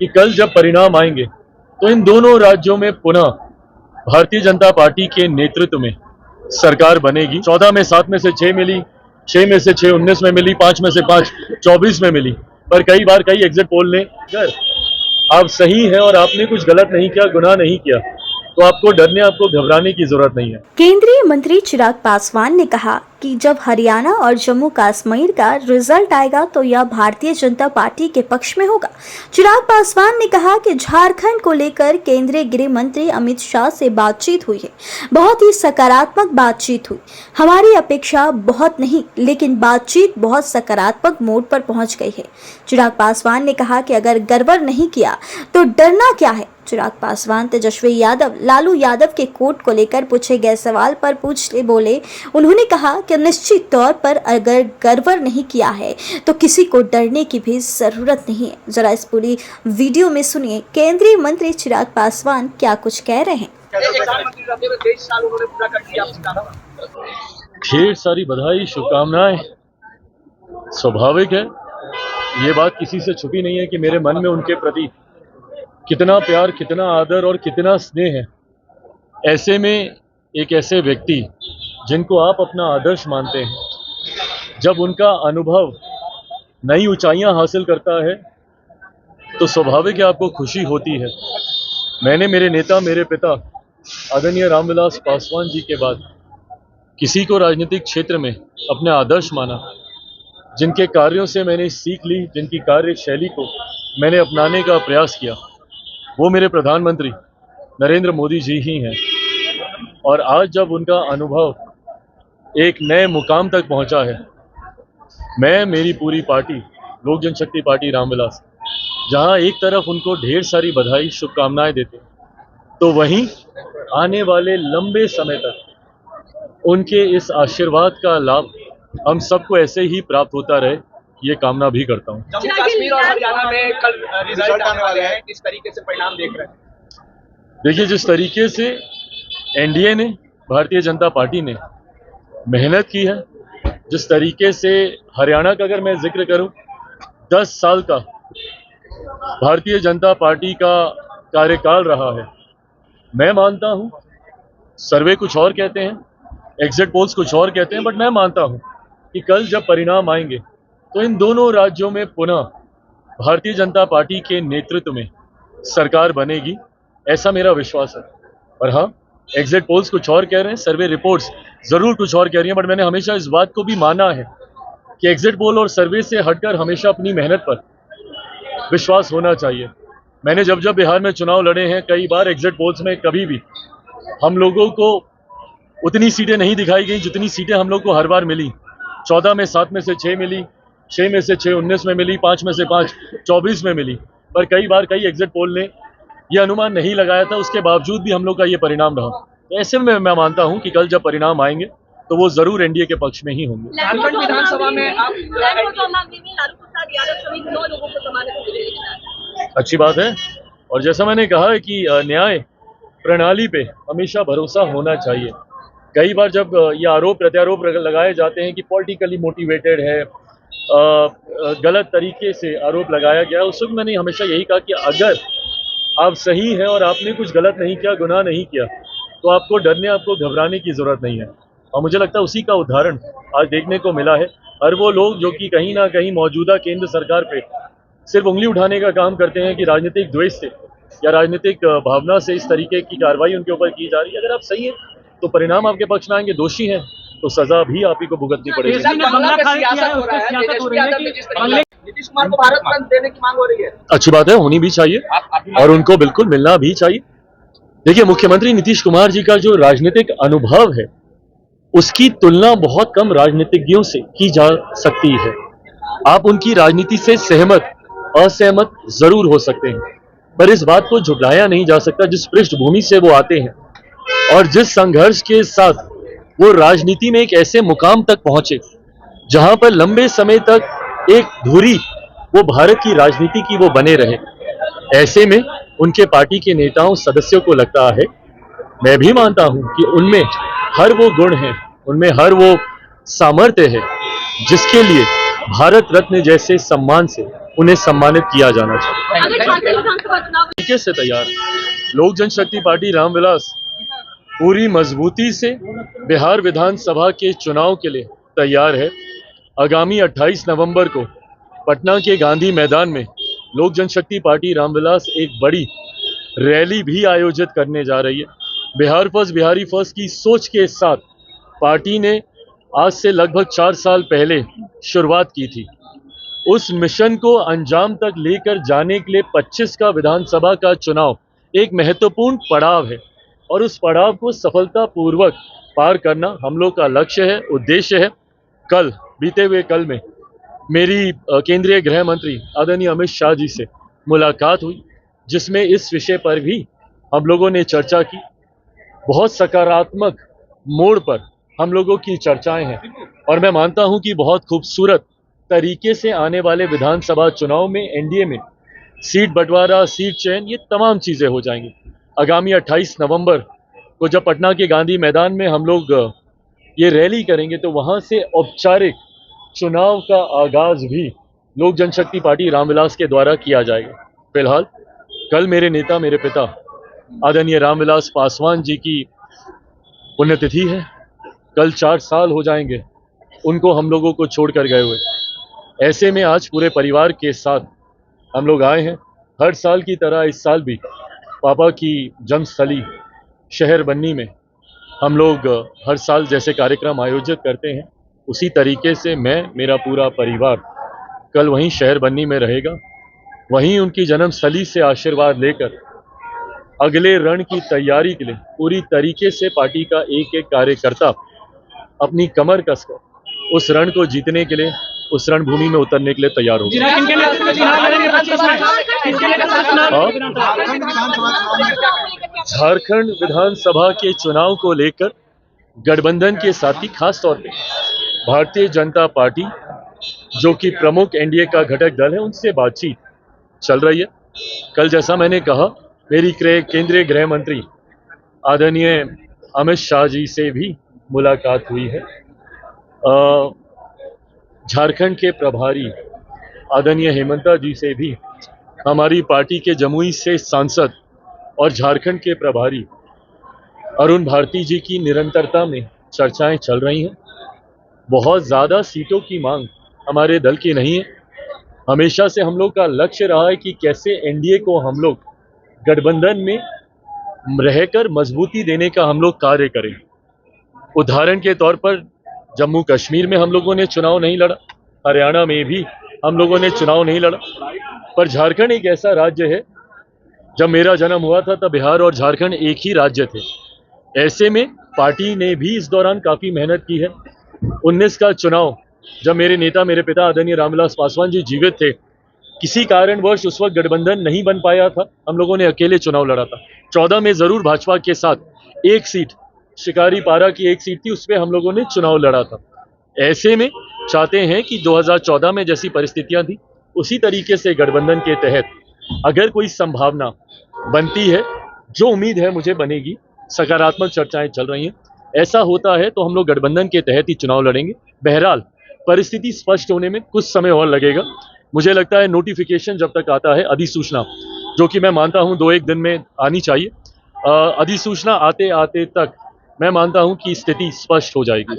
कि कल जब परिणाम आएंगे तो इन दोनों राज्यों में पुनः भारतीय जनता पार्टी के नेतृत्व में सरकार बनेगी। 14 में 7 में से 6 मिली, 6 में से 6 19 में मिली, 5 में से 5 24 में मिली। पर कई बार कई एग्जिट पोल ने अगर आप सही है और आपने कुछ गलत नहीं किया, गुनाह नहीं किया, तो आपको डरने, आपको घबराने की जरूरत नहीं है। केंद्रीय मंत्री चिराग पासवान ने कहा कि जब हरियाणा और जम्मू कश्मीर का रिजल्ट आएगा तो यह भारतीय जनता पार्टी के पक्ष में होगा। चिराग पासवान ने कहा कि झारखंड को लेकर केंद्रीय गृह मंत्री अमित शाह से बातचीत हुई है, बहुत ही सकारात्मक बातचीत हुई। हमारी अपेक्षा बहुत नहीं, लेकिन बातचीत बहुत सकारात्मक मोड पर पहुंच गई है। चिराग पासवान ने कहा कि अगर गड़बड़ नहीं किया तो डरना क्या है। चिराग पासवान तेजस्वी यादव लालू यादव के कोर्ट को लेकर पूछे गए सवाल पर पूछते बोले, उन्होंने कहा कि निश्चित तौर पर अगर गड़बड़ नहीं किया है तो किसी को डरने की भी जरूरत नहीं है। जरा इस पूरी वीडियो में सुनिए केंद्रीय मंत्री चिराग पासवान क्या कुछ कह रहे हैं। ढेर सारी बधाई, शुभकामनाएं। स्वाभाविक है, ये बात किसी से छुपी नहीं है कि मेरे मन में उनके प्रति कितना प्यार, कितना आदर और कितना स्नेह है। ऐसे में एक ऐसे व्यक्ति जिनको आप अपना आदर्श मानते हैं, जब उनका अनुभव नई ऊंचाइयां हासिल करता है तो स्वाभाविक है आपको खुशी होती है। मैंने मेरे नेता, मेरे पिता आदरणीय रामविलास पासवान जी के बाद किसी को राजनीतिक क्षेत्र में अपने आदर्श माना, जिनके कार्यों से मैंने सीख ली, जिनकी कार्यशैली को मैंने अपनाने का प्रयास किया, वो मेरे प्रधानमंत्री नरेंद्र मोदी जी ही हैं। और आज जब उनका अनुभव एक नए मुकाम तक पहुंचा है, मैं, मेरी पूरी पार्टी लोक जनशक्ति पार्टी रामविलास, जहां एक तरफ उनको ढेर सारी बधाई, शुभकामनाएं देते हैं, तो वहीं आने वाले लंबे समय तक उनके इस आशीर्वाद का लाभ हम सबको ऐसे ही प्राप्त होता रहे, ये कामना भी करता हूँ। जम्मू कश्मीर और हरियाणा में कल रिजल्ट आने वाले हैं, किस तरीके से परिणाम देख रहे हैं? देखिए, जिस तरीके से एनडीए ने, भारतीय जनता पार्टी ने मेहनत की है, जिस तरीके से हरियाणा का अगर मैं जिक्र करूं, 10 साल का भारतीय जनता पार्टी का कार्यकाल रहा है। मैं मानता हूं, सर्वे कुछ और कहते हैं, एग्जिट पोल्स कुछ और कहते हैं, बट मैं मानता हूं कि कल जब परिणाम आएंगे तो इन दोनों राज्यों में पुनः भारतीय जनता पार्टी के नेतृत्व में सरकार बनेगी, ऐसा मेरा विश्वास है। और हाँ, एग्जिट पोल्स कुछ और कह रहे हैं, सर्वे रिपोर्ट्स जरूर कुछ और कह रही हैं, बट मैंने हमेशा इस बात को भी माना है कि एग्जिट पोल और सर्वे से हटकर हमेशा अपनी मेहनत पर विश्वास होना चाहिए। मैंने जब जब बिहार में चुनाव लड़े हैं, कई बार एग्जिट पोल्स में कभी भी हम लोगों को उतनी सीटें नहीं दिखाई गई जितनी सीटें हम लोग को हर बार मिली। 14 में 7 में से 6 मिली, 6 में से 6 19 में मिली, 5 में से 5 24 में मिली। पर कई बार कई एग्जिट पोल ने ये अनुमान नहीं लगाया था, उसके बावजूद भी हम लोग का ये परिणाम रहा। तो ऐसे में मैं मानता हूं कि कल जब परिणाम आएंगे तो वो जरूर एनडीए के पक्ष में ही होंगे। झारखंड विधानसभा में आप अच्छी बात है, और जैसा मैंने कहा है कि न्याय प्रणाली पे हमेशा भरोसा होना चाहिए। कई बार जब ये आरोप प्रत्यारोप लगाए जाते हैं कि पॉलिटिकली मोटिवेटेड है, गलत तरीके से आरोप लगाया गया, उस वक्त मैंने हमेशा यही कहा कि अगर आप सही है और आपने कुछ गलत नहीं किया, गुनाह नहीं किया, तो आपको डरने, आपको घबराने की जरूरत नहीं है। और मुझे लगता है उसी का उदाहरण आज देखने को मिला है। हर वो लोग जो कि कहीं ना कहीं मौजूदा केंद्र सरकार पे सिर्फ उंगली उठाने का काम करते हैं कि राजनीतिक द्वेष से या राजनीतिक भावना से इस तरीके की कार्रवाई उनके ऊपर की जा रही है, अगर आप सही है तो परिणाम आपके पक्ष में आएंगे, दोषी हैं तो सजा भी आप ही को भुगतनी पड़ेगी। नीतीश कुमार को भारत रत्न देने की मांग हो रही है। अच्छी बात है, होनी भी चाहिए और उनको बिल्कुल मिलना भी चाहिए। देखिए, मुख्यमंत्री नीतीश कुमार जी का जो राजनीतिक अनुभव है, उसकी तुलना बहुत कम राजनीतिज्ञों से की जा सकती है। आप उनकी राजनीति से सहमत, असहमत जरूर हो सकते हैं, पर इस बात को झुटलाया नहीं जा सकता जिस पृष्ठभूमि से वो आते हैं और जिस संघर्ष के साथ वो राजनीति में एक ऐसे मुकाम तक पहुंचे जहां पर लंबे समय तक एक धुरी वो भारत की राजनीति की वो बने रहे। ऐसे में उनके पार्टी के नेताओं, सदस्यों को लगता है, मैं भी मानता हूं कि उनमें हर वो गुण है, उनमें हर वो सामर्थ्य है जिसके लिए भारत रत्न जैसे सम्मान से उन्हें सम्मानित किया जाना चाहिए। तरीके से तैयार लोक जनशक्ति पार्टी रामविलास पूरी मजबूती से बिहार विधानसभा के चुनाव के लिए तैयार है। आगामी 28 नवंबर को पटना के गांधी मैदान में लोक जनशक्ति पार्टी रामविलास एक बड़ी रैली भी आयोजित करने जा रही है। बिहार फर्स्ट बिहारी फर्स्ट की सोच के साथ पार्टी ने आज से लगभग 4 साल पहले शुरुआत की थी। उस मिशन को अंजाम तक लेकर जाने के लिए 25 का विधानसभा का चुनाव एक महत्वपूर्ण पड़ाव है और उस पड़ाव को सफलतापूर्वक पार करना हम लोग का लक्ष्य है, उद्देश्य है। कल बीते हुए कल में मेरी केंद्रीय गृह मंत्री आदरणीय अमित शाह जी से मुलाकात हुई, जिसमें इस विषय पर भी हम लोगों ने चर्चा की। बहुत सकारात्मक मोड़ पर हम लोगों की चर्चाएं हैं और मैं मानता हूं कि बहुत खूबसूरत तरीके से आने वाले विधानसभा चुनाव में एनडीए में सीट बंटवारा, सीट चयन, ये तमाम चीजें हो जाएंगी। आगामी 28 नवंबर को जब पटना के गांधी मैदान में हम लोग ये रैली करेंगे तो वहां से औपचारिक चुनाव का आगाज भी लोक जनशक्ति पार्टी रामविलास के द्वारा किया जाएगा। फिलहाल कल मेरे नेता, मेरे पिता आदरणीय रामविलास पासवान जी की पुण्यतिथि है। कल 4 साल हो जाएंगे उनको हम लोगों को छोड़कर गए हुए। ऐसे में आज पूरे परिवार के साथ हम लोग आए हैं। हर साल की तरह इस साल भी पापा की जन्मस्थली शहर बन्नी में हम लोग हर साल जैसे कार्यक्रम आयोजित करते हैं, उसी तरीके से मैं, मेरा पूरा परिवार कल वहीं शहर बन्नी में रहेगा। वहीं उनकी जन्मस्थली से आशीर्वाद लेकर अगले रण की तैयारी के लिए पूरी तरीके से पार्टी का एक एक कार्यकर्ता अपनी कमर कसकर उस रण को जीतने के लिए, उस रणभूमि में उतरने के लिए तैयार होगा। झारखंड विधानसभा के चुनाव को लेकर गठबंधन के साथी, खास तौर पे भारतीय जनता पार्टी जो कि प्रमुख एनडीए का घटक दल है, उनसे बातचीत चल रही है। कल जैसा मैंने कहा, मेरी केंद्रीय गृह मंत्री आदरणीय अमित शाह जी से भी मुलाकात हुई है। झारखंड के प्रभारी आदरणीय हेमंता जी से भी, हमारी पार्टी के जमुई से सांसद और झारखंड के प्रभारी अरुण भारती जी की निरंतरता में चर्चाएं चल रही हैं। बहुत ज़्यादा सीटों की मांग हमारे दल की नहीं है। हमेशा से हम लोग का लक्ष्य रहा है कि कैसे एनडीए को हम लोग गठबंधन में रहकर मजबूती देने का हम लोग कार्य करें। उदाहरण के तौर पर जम्मू कश्मीर में हम लोगों ने चुनाव नहीं लड़ा, हरियाणा में भी हम लोगों ने चुनाव नहीं लड़ा, पर झारखंड एक ऐसा राज्य है, जब मेरा जन्म हुआ था तब बिहार और झारखंड एक ही राज्य थे। ऐसे में पार्टी ने भी इस दौरान काफ़ी मेहनत की है। 19 का चुनाव जब मेरे नेता, मेरे पिता आदरणीय रामविलास पासवान जी जीवित थे, किसी कारणवश उस वक्त गठबंधन नहीं बन पाया था, हम लोगों ने अकेले चुनाव लड़ा था। 14 में ज़रूर भाजपा के साथ एक सीट, शिकारी पारा की एक सीट थी, उस पर हम लोगों ने चुनाव लड़ा था। ऐसे में चाहते हैं कि 2014 में जैसी परिस्थितियां थी, उसी तरीके से गठबंधन के तहत अगर कोई संभावना बनती है, जो उम्मीद है मुझे बनेगी, सकारात्मक चर्चाएं चल रही हैं, ऐसा होता है तो हम लोग गठबंधन के तहत ही चुनाव लड़ेंगे। बहरहाल परिस्थिति स्पष्ट होने में कुछ समय और लगेगा। मुझे लगता है नोटिफिकेशन जब तक आता है, अधिसूचना, जो कि मैं मानता हूं 2-1 दिन में आनी चाहिए, अधिसूचना आते आते तक मैं मानता हूं कि स्थिति स्पष्ट हो जाएगी।